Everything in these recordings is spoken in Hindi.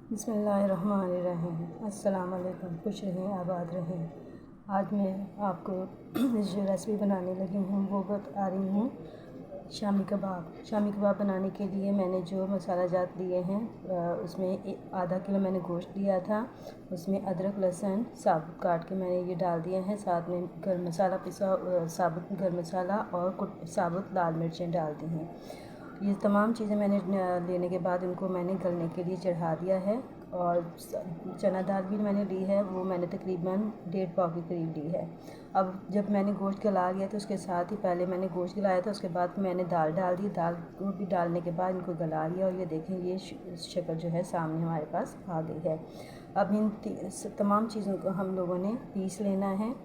बिस्मिल्लाहिर्रहमानिर्रहीम। अस्सलाम वालेकुम। खुश रहें, आबाद रहें। आज मैं आपको जो रेसिपी बनाने लगी हूँ वो बता रही हूँ शामी कबाब। शामी कबाब बनाने के लिए मैंने जो मसाला जात लिए हैं उसमें आधा किलो मैंने गोश्त लिया था। उसमें अदरक लहसुन साबुत काट के मैंने ये डाल दिया है। साथ में गर्म मसाला पिसा साबुत गर्म मसाला और साबुत लाल मिर्चें डाल दी हैं। ये तमाम चीज़ें मैंने लेने के बाद इनको मैंने गलने के लिए चढ़ा दिया है। और चना दाल भी मैंने ली है, वो मैंने तकरीबन 1.5 पाव के करीब ली है। अब जब मैंने गोश्त गला लिया तो उसके साथ ही पहले मैंने गोश्त गलाया था, उसके बाद मैंने दाल डाल दी। दाल को भी डालने के बाद इनको गला लिया और ये देखें ये शक्ल जो है सामने हमारे पास आ गई है। अब इन तमाम चीज़ों को हम लोगों ने पीस लेना है।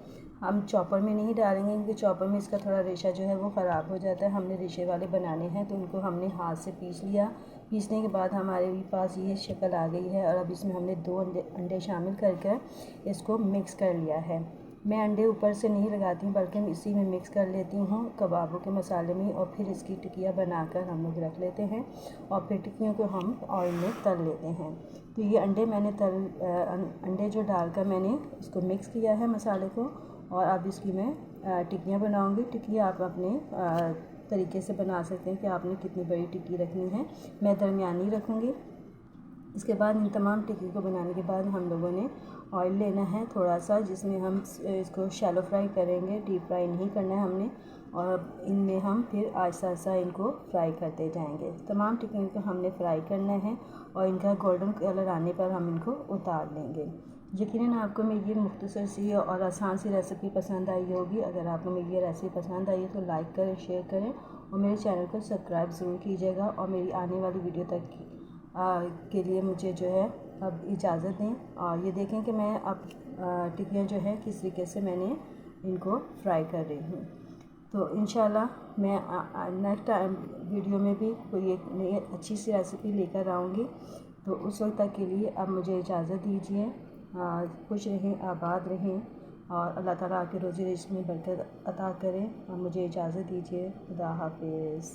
हम चॉपर में नहीं डालेंगे क्योंकि चॉपर में इसका थोड़ा रेशा जो है वो ख़राब हो जाता है। हमने रेशे वाले बनाने हैं तो उनको हमने हाथ से पीस लिया। पीसने के बाद हमारे पास ये शक्ल आ गई है और अब इसमें हमने 2 अंडे शामिल कर इसको मिक्स कर लिया है। मैं अंडे ऊपर से नहीं लगाती हूँ बल्कि इसी में मिक्स कर लेती हूँ कबाबों के मसाले में, और फिर इसकी टिक्कियाँ बनाकर हम लोग रख लेते हैं और फिर टिक्कियों को हम ऑयल में तल लेते हैं। तो ये अंडे जो डालकर मैंने इसको मिक्स किया है मसाले को, और अब इसकी मैं टिक्कियाँ बनाऊंगी। टिक्कियाँ आप अपने तरीके से बना सकते हैं कि आपने कितनी बड़ी टिक्की रखनी है। मैं दरमियानी रखूँगी। इसके बाद इन तमाम टिक्की को बनाने के बाद हम लोगों ने ऑयल लेना है थोड़ा सा, जिसमें हम इसको शैलो फ्राई करेंगे, डीप फ्राई नहीं करना है हमने। और इनमें हम फिर आहिस्ता आहिस्ता इनको फ्राई करते जाएंगे। तमाम टिक्कियों को हमने फ्राई करना है और इनका गोल्डन कलर आने पर हम इनको उतार लेंगे। यकीनन आपको मेरी ये मुख्तसर सी और आसान सी रेसिपी पसंद आई होगी। अगर आपको मेरी ये रेसिपी पसंद आई है तो लाइक करें, शेयर करें और मेरे चैनल को सब्सक्राइब ज़रूर कीजिएगा। और मेरी आने वाली वीडियो तक के लिए मुझे जो है अब इजाज़त दें। और ये देखें कि मैं अब टिक्कियाँ जो है किस तरीके से मैंने इनको फ्राई कर रही हूँ। तो इंशाल्लाह मैं नेक्स्ट टाइम वीडियो में भी कोई एक नई अच्छी सी रेसिपी लेकर आऊँगी। तो उस वक्त तक के लिए अब मुझे इजाज़त दीजिए। खुश रहें, आबाद रहें और अल्लाह ताला आपके रोज़ी रिज़्क़ में बरकत अता करें। और मुझे इजाज़त दीजिए। खुदा हाफिज़।